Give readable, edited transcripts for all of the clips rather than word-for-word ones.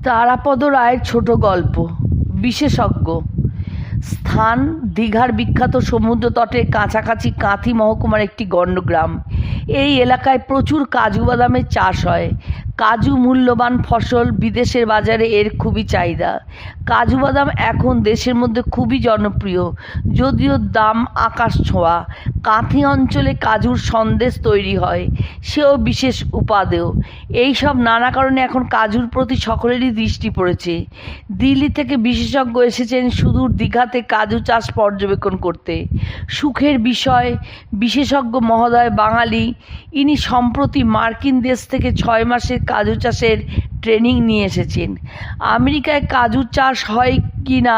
তারাপদ রায়ের ছোট গল্প। বিশেষজ্ঞ। স্থান দীঘার বিখ্যাত সমুদ্র তটের কাছাকাছি কাঁথি মহকুমার একটি গণ্ডগ্রাম। এই এলাকায় প্রচুর কাজু বাদামের চাষ হয়। কাজু মূল্যবান ফসল, বিদেশের বাজারে এর খুবই চাহিদা। কাজু বাদাম এখন দেশের মধ্যে খুবই জনপ্রিয়, যদিও দাম আকাশ ছোঁয়া। কাঁথি অঞ্চলে কাজুর সন্দেশ তৈরি হয়, সেও বিশেষ উপাদেয়। এইসব নানা কারণে এখন কাজুর প্রতি সকলেরই দৃষ্টি পড়েছে। দিল্লি থেকে বিশেষজ্ঞ এসেছেন সুদূর দীঘাতে কাজু চাষ পর্যবেক্ষণ করতে। সুখের বিষয়, বিশেষজ্ঞ মহোদয় বাঙালি। ইনি সম্প্রতি মার্কিন দেশ থেকে 6 মাসের কাজু চাষের ট্রেনিং নিয়ে এসেছেন। আমেরিকায় কাজু চাষ হয় কি না,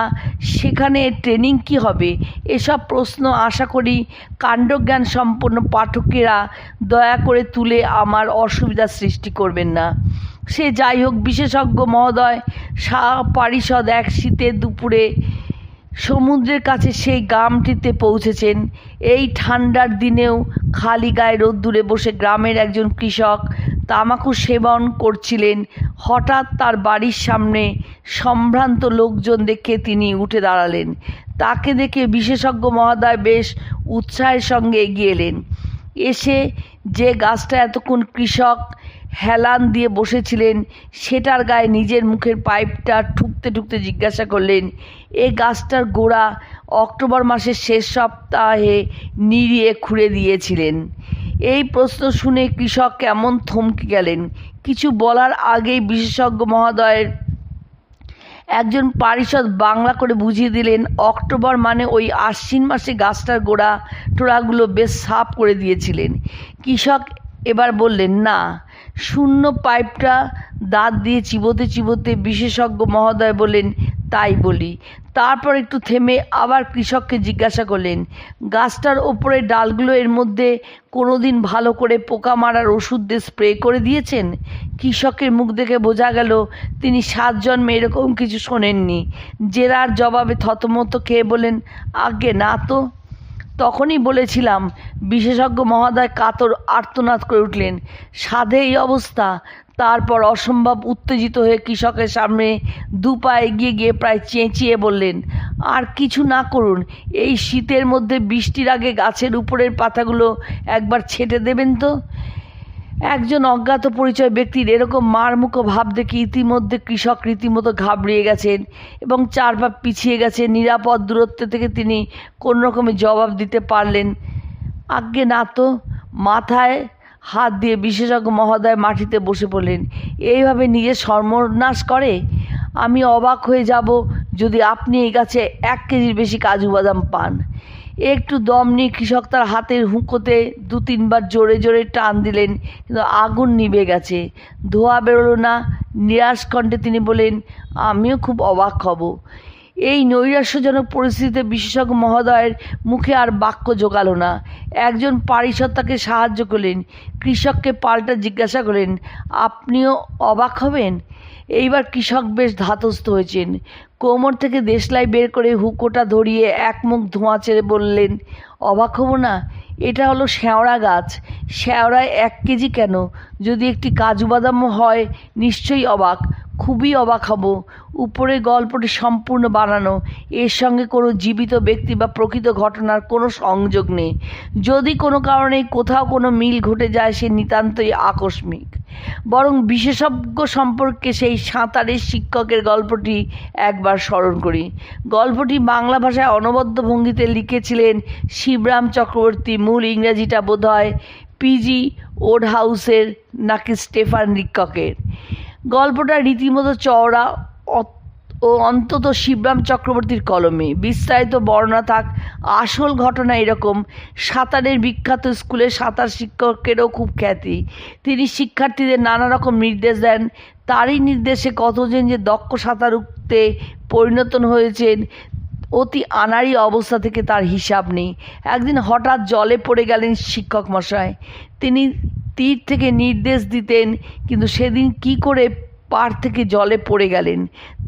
সেখানে ট্রেনিং কি হবে, এসব প্রশ্ন আশা করি কাণ্ডজ্ঞান সম্পন্ন পাঠকেরা দয়া করে তুলে আমার অসুবিধার সৃষ্টি করবেন না। সে যাই হোক, বিশেষজ্ঞ মহোদয় পারিষদ এক শীতের দুপুরে সমুদ্রের কাছে সেই গ্রামটিতে পৌঁছেছেন। এই ঠান্ডার দিনেও খালি গায়ে রোদ্দুরে বসে গ্রামের একজন কৃষক তামাকু সেবন করছিলেন। হঠাৎ তার বাড়ির সামনে সম্ভ্রান্ত লোকজন দেখে তিনি উঠে দাঁড়ালেন। তাকে দেখে বিশেষজ্ঞ মহোদয় বেশ উৎসাহের সঙ্গে এগিয়ে এলেন। এসে যে গাছটা এতক্ষণ কৃষক হেলান দিয়ে বসেছিলেন, সেটার গায়ে নিজের মুখের পাইপটা ঠুকতে ঠুকতে জিজ্ঞাসা করলেন, এই গাছটার গোড়া অক্টোবর মাসের শেষ সপ্তাহে নিড়িয়ে খুঁড়ে দিয়েছিলেন? এই প্রশ্ন শুনে কৃষক কেমন থমকে গেলেন। কিছু বলার আগেই বিশেষজ্ঞ মহোদয়ের একজন পারিষদ বাংলা করে বুঝিয়ে দিলেন, অক্টোবর মানে ওই আশ্বিন মাসে গাছটার গোড়া টোড়াগুলো বেশ সাফ করে দিয়েছিলেন। কৃষক এবার বললেন, না। শূন্য পাইপটা দাঁত দিয়ে চিবোতে চিবোতে বিশেষজ্ঞ মহোদয় বললেন, তাই বলি। তারপর একটু থেমে আবার কৃষককে জিজ্ঞাসা করলেন, গাছটার ওপরে ডালগুলো এর মধ্যে কোনো দিন ভালো করে পোকা মারার ওষুধ দিয়ে স্প্রে করে দিয়েছেন? কৃষকের মুখ দেখে বোঝা গেল তিনি 7 জন্মে এরকম কিছু শোনেননি। জেরার জবাবে থতমত খেয়ে বলেন, আজ্ঞে না তো। তখনই বলেছিলাম। বিশেষজ্ঞ মহোদয় কাতর আর্তনাদ করে উঠলেন, সাধে এই অবস্থা? তারপর অসম্ভব উত্তেজিত হয়ে কৃষকের সামনে 2 পা এগিয়ে গিয়ে প্রায় চেঁচিয়ে বললেন, আর কিছু না করুন, এই শীতের মধ্যে বৃষ্টির আগে গাছের উপরের পাতাগুলো একবার ছেঁটে দেবেন তো। একজন অজ্ঞাত পরিচয় ব্যক্তির এরকম মারমুখো ভাব দেখে ইতিমধ্যে কৃষক রীতিমতো ঘাবড়িয়ে গেছেন এবং 4 পা পিছিয়ে গেছে। নিরাপদ দূরত্ব থেকে তিনি কোনো রকমে জবাব দিতে পারলেন, আজ্ঞে না তো। মাথায় হাত দিয়ে বিশেষজ্ঞ মহোদয় মাটিতে বসে পড়লেন। এইভাবে নিজের সর্বনাশ করে? আমি অবাক হয়ে যাব যদি আপনি এই গাছে 1 কেজির বেশি কাজু বাদাম পান। একটু দম নিয়ে কৃষক তার হাতের হুঁকোতে 2-3 বার জোরে জোরে টান দিলেন, কিন্তু আগুন নিভে গেছে, ধোঁয়া বেরোলো না। নিরাশ কণ্ঠে তিনি বলেন, আমিও খুব অবাক হব। এই নৈরাশ্যজনক পরিস্থিতিতে বিশেষজ্ঞ মহোদয়ের মুখে আর বাক্য জোগালো না। একজন পারিষদ তাকে সাহায্য করলেন। কৃষককে পাল্টা জিজ্ঞাসা করলেন, আপনিও অবাক হবেন? এইবার কৃষক বেশ ধাতস্থ হয়েছেন। কোমর থেকে দেশলাই বের করে হুঁকোটা ধরিয়ে এক মুখ ধোঁয়া ছেড়ে বললেন, অবাক হব না? এটা হলো শ্যাওড়া গাছ। শ্যাওড়ায় 1 কেজি কেন, যদি একটি কাজু বাদামও হয় নিশ্চয়ই অবাক, খুবই অবাক হব। উপরের গল্পটি সম্পূর্ণ বানানো, এর সঙ্গে কোনো জীবিত ব্যক্তি বা প্রকৃত ঘটনার কোনো সংযোগ নেই। যদি কোনো কারণে কোথাও কোনো মিল ঘটে যায়, সে নিতান্তই আকস্মিক। বরং বিশেষজ্ঞ সম্পর্কে সেই সাঁতারের শিক্ষকের গল্পটি একবার স্মরণ করি। গল্পটি বাংলা ভাষায় অনবদ্য ভঙ্গিতে লিখেছিলেন শিবরাম চক্রবর্তী। মূল ইংরেজিটা বোধহয় পিজি ওডহাউসের নাকি স্টেফান লিককের। গল্পটা রীতিমতো চওড়া ও অন্তত শিবরাম চক্রবর্তীর কলমে। বিস্তারিত বর্ণনা থাক। আসল ঘটনা এরকম, সাঁতারের বিখ্যাত স্কুলে সাঁতার শিক্ষকেরও খুব খ্যাতি। তিনি শিক্ষার্থীদের নানা রকম নির্দেশ দেন। তারই নির্দেশে কতজন যে দক্ষ সাঁতারুতে পরিণত হয়েছেন, অতি আনাড়ি অবস্থা থেকে তার হিসাব নেই। একদিন হঠাৎ জলে পড়ে গেলেন শিক্ষক মশাই। তিনি তীর থেকে নির্দেশ দিতেন, কিন্তু সেদিন কি করে পাড় থেকে জলে পড়ে গেলেন।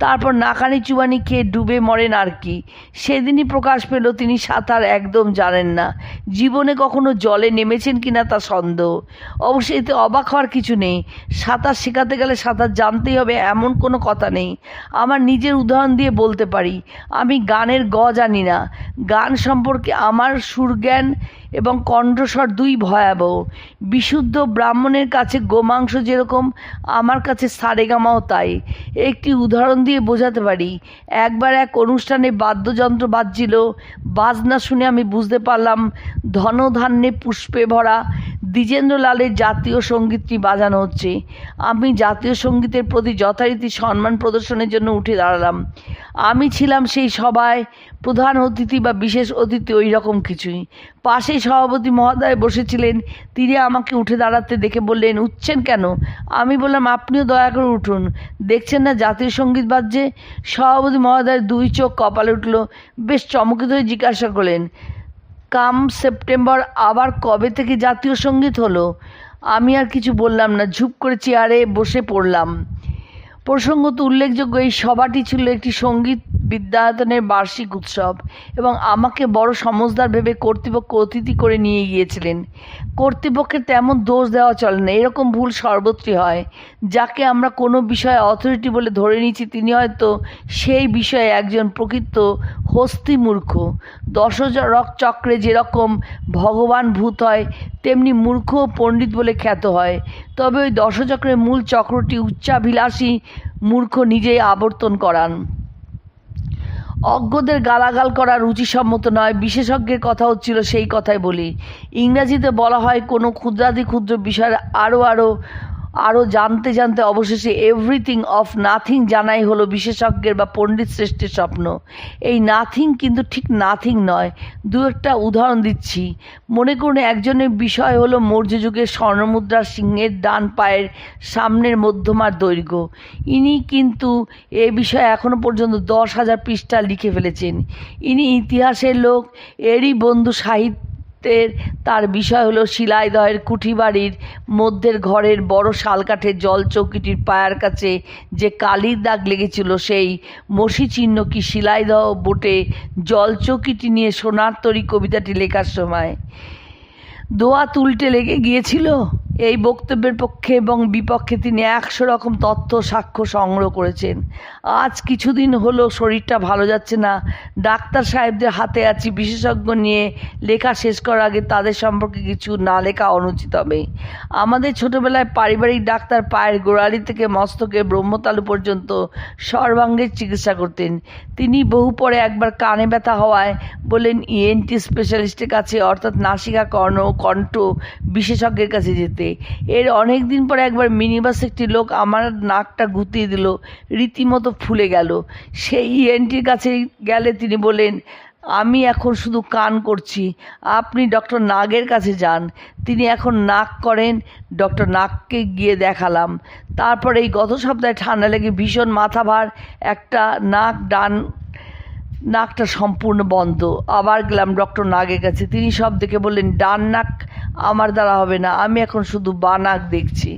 তারপর নাকানি চুবানি খেয়ে ডুবে মরেন আর কি। সেদিনই প্রকাশ পেল তিনি সাঁতার একদম জানেন না, জীবনে কখনো জলে নেমেছেন কিনা তা সন্দেহ। অবশ্য এতে অবাক হওয়ার কিছু নেই, সাঁতার শেখাতে গেলে সাঁতার জানতেই হবে এমন কোনো কথা নেই। আমার নিজের উদাহরণ দিয়ে বলতে পারি, আমি গানের গ জানি না। গান সম্পর্কে আমার সুরজ্ঞান এবং কণ্ঠস্বর দুই ভয়াবহ। বিশুদ্ধ ব্রাহ্মণের কাছে গোমাংস যেরকম, আমার কাছে সারেগামাও তাই। একটি উদাহরণ দিয়ে বোঝাতে পারি। একবার এক অনুষ্ঠানে বাদ্যযন্ত্র বাজছিল, বাজনা শুনে আমি বুঝতে পারলাম ধনধান্যে পুষ্পে ভরা দ্বিজেন্দ্রলালের জাতীয় সঙ্গীতটি বাজানো হচ্ছে। আমি জাতীয় সঙ্গীতের প্রতি যথারীতি সম্মান প্রদর্শনের জন্য উঠে দাঁড়ালাম। আমি ছিলাম সেই সভায় প্রধান অতিথি বা বিশেষ অতিথি, ওই রকম কিছুই। পাশেই সভাপতি মহোদয় বসেছিলেন। তিনি আমাকে উঠে দাঁড়াতে দেখে বললেন, উঠছেন কেন? আমি বললাম, আপনিও দয়া করে উঠুন, দেখছেন না জাতীয় সঙ্গীত বাজছে। সভাপতি মহোদয়ের দুই চোখ কপালে উঠল। বেশ চমকিত হয়ে জিজ্ঞাসা করলেন, কাম সেপ্টেম্বর আবার কবে থেকে জাতীয় সঙ্গীত হলো? আমি আর কিছু বললাম না, ঝুপ করে চেয়ারে বসে পড়লাম। প্রসঙ্গত উল্লেখযোগ্য, এই সভাটি ছিল একটি সঙ্গীত বিদ্যায়তনের বার্ষিক উৎসব এবং আমাকে বড় সমজদার ভেবে কর্তৃপক্ষ অতিথি করে নিয়ে গিয়েছিলেন। কর্তৃপক্ষের তেমন দোষ দেওয়া চলে না, এরকম ভুল সর্বত্রই হয়। যাকে আমরা কোনো বিষয়ে অথরিটি বলে ধরে নিচ্ছি, তিনি হয়তো সেই বিষয়ে একজন প্রকৃত হস্তিমূর্খ। দশরথ চক্রে যেরকম ভগবান ভূত হয়, তেমনি মূর্খ ও পণ্ডিত বলে খ্যাত হয়। তবে ওই দশচক্রের মূল চক্রটি উচ্চাভিলাষী মূর্খ নিজেই আবর্তন করান। অজ্ঞদের গালাগাল করা রুচিসম্মত নয়। বিশেষজ্ঞের কথা হচ্ছিল, সেই কথাই বলি। ইংরাজিতে বলা হয়, কোনো ক্ষুদ্রাতি ক্ষুদ্র বিষয়ের আরও জানতে জানতে অবশেষে এভরিথিং অফ নাথিং জানাই হলো বিশেষজ্ঞের বা পণ্ডিত শ্রেষ্ঠের স্বপ্ন। এই নাথিং কিন্তু ঠিক নাথিং নয়। দু একটা উদাহরণ দিচ্ছি। মনে করুন একজনের বিষয় হলো মৌর্য যুগের স্বর্ণমুদ্রার সিংহের ডান পায়ের সামনের মধ্যমার দৈর্ঘ্য। ইনি কিন্তু এ বিষয়ে এখনও পর্যন্ত 10,000 পৃষ্ঠা লিখে ফেলেছেন। ইনি ইতিহাসের লোক, এরই বন্ধু সাহিত্য। তার বিষয় হলো শিলাইদহের কুঠিবাড়ির মধ্যের ঘরের বড় শালকাঠের জল চৌকিটির পায়ার কাছে যে কালির দাগ লেগেছিল, সেই মসি চিহ্ন কি শিলাইদহ বোটে জল চৌকিটি নিয়ে সোনার তরী কবিতাটি লেখার সময় দোয়া তুলতে লেগে গিয়েছিল। এই বক্তব্যের পক্ষে এবং বিপক্ষে তিনি 100 রকম তথ্য সাক্ষ্য সংগ্রহ করেছেন। আজ কিছুদিন হলো শরীরটা ভালো যাচ্ছে না, ডাক্তার সাহেবদের হাতে আছি। বিশেষজ্ঞ নিয়ে লেখা শেষ করার আগে তাদের সম্পর্কে কিছু না লেখা অনুচিত হবে। আমাদের ছোটবেলায় পারিবারিক ডাক্তার পায়ের গোড়ালি থেকে মস্তকের ব্রহ্মতালু পর্যন্ত সর্বাঙ্গের চিকিৎসা করতেন। তিনি বহু পরে একবার কানে ব্যথা হওয়ায় বললেন ইএনটি স্পেশালিস্টের কাছে, অর্থাৎ নাসিকা কর্ণ কণ্ঠ বিশেষজ্ঞের কাছে যেতে। এর অনেক দিন পরে একবার মিনিবাসে একটি লোক আমার নাকটা গুঁতিয়ে দিল, রীতিমতো ফুলে গেল। সেই ইএনটির কাছে গেলে তিনি বললেন, আমি এখন শুধু কান করছি, আপনি ডক্টর নাগের কাছে যান, তিনি এখন নাক করেন। ডক্টর নাগকে গিয়ে দেখালাম। তারপর এই গত সপ্তাহে ঠান্ডা লেগে ভীষণ মাথা ভার, একটা নাকটা সম্পূর্ণ বন্ধ। আবার গেলাম ডক্টর নাগের কাছে, তিনি সব দেখে বললেন, ডান নাক আমার দ্বারা হবে না, আমি এখন শুধু বা নাক দেখছি।